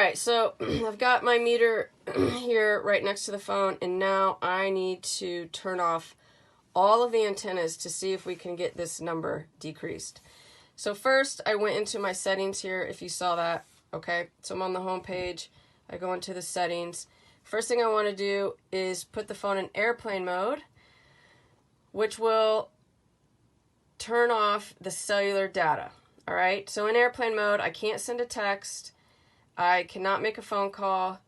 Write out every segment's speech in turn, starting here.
Alright, so I've got my meter here right next to the phone, and now I need to turn off all of the antennas to see if we can get this number decreased. So first, I went into my settings here, if you saw that. Okay, so I'm on the home page. I go into the settings. First thing I want to do is put the phone in airplane mode, which will turn off the cellular data. Alright, so in airplane mode, I can't send a text. I cannot make a phone call,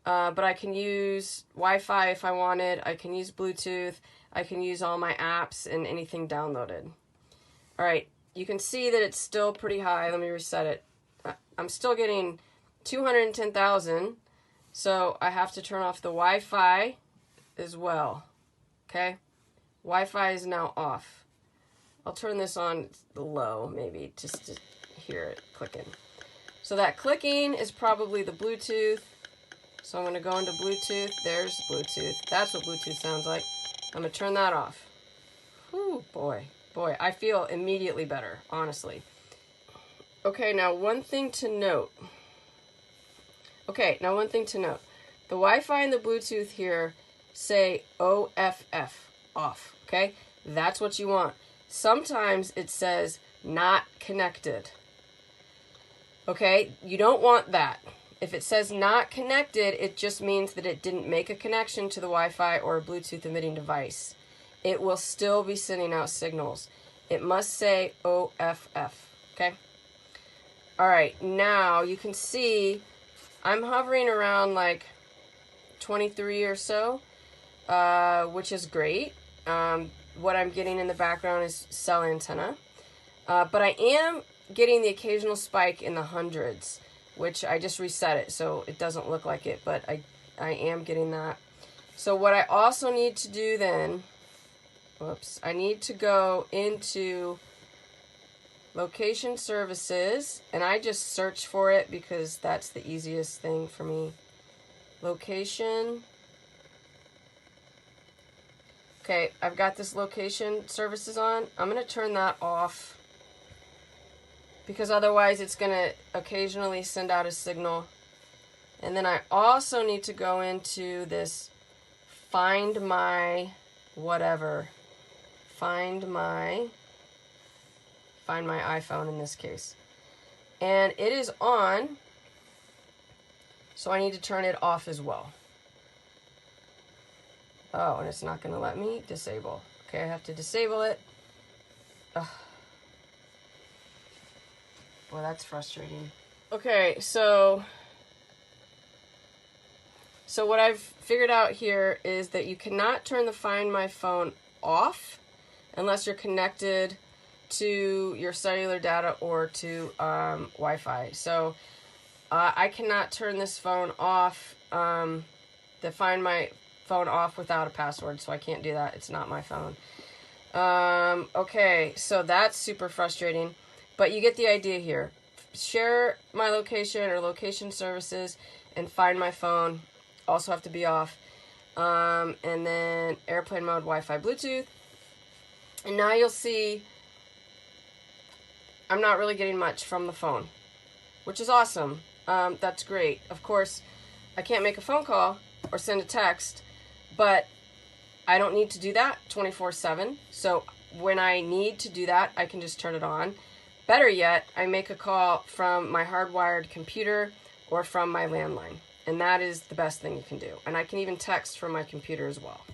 but I can use Wi-Fi if I wanted. I can use Bluetooth. I can use all my apps and anything downloaded. All right, you can see that it's still pretty high. Let me reset it. I'm still getting 210,000, so I have to turn off the Wi-Fi as well. Okay, Wi-Fi is now off. I'll turn this on low, maybe, just to hear it clicking. So that clicking is probably the Bluetooth. So I'm going to go into Bluetooth. There's Bluetooth. That's what Bluetooth sounds like. I'm going to turn that off. Whew, boy, I feel immediately better, honestly. Okay, now one thing to note. The Wi-Fi and the Bluetooth here say OFF, off, okay? That's what you want. Sometimes it says not connected. Okay, you don't want that. If it says not connected, it just means that it didn't make a connection to the Wi-Fi or a Bluetooth emitting device. It will still be sending out signals. It must say OFF, okay? All right, now you can see I'm hovering around like 23 or so, which is great. What I'm getting in the background is cell antenna. But I am getting the occasional spike in the hundreds, which I just reset it so it doesn't look like it, but I am getting that. So what I also need to do then, I need to go into location services, and I just search for it because that's the easiest thing for me. Location. Okay, I've got this location services on. I'm going to turn that off, because otherwise it's going to occasionally send out a signal. And then I also need to go into this find my whatever. Find my iPhone in this case. And it is on, so I need to turn it off as well. Oh, and it's not going to let me disable. Okay, I have to disable it. Ugh. Well, that's frustrating. Okay, so what I've figured out here is that you cannot turn the Find My Phone off unless you're connected to your cellular data or to Wi-Fi. So I cannot turn this phone off, the Find My Phone off without a password, so I can't do that. It's not my phone. Okay, so that's super frustrating. But you get the idea here. Share my location or location services and Find My Phone also have to be off. And then airplane mode, Wi-Fi, Bluetooth. And now you'll see I'm not really getting much from the phone, which is awesome. That's great. Of course, I can't make a phone call or send a text, but I don't need to do that 24/7. So when I need to do that, I can just turn it on. Better yet, I make a call from my hardwired computer or from my landline. And that is the best thing you can do. And I can even text from my computer as well.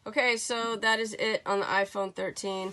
Okay, so that is it on the iPhone 13.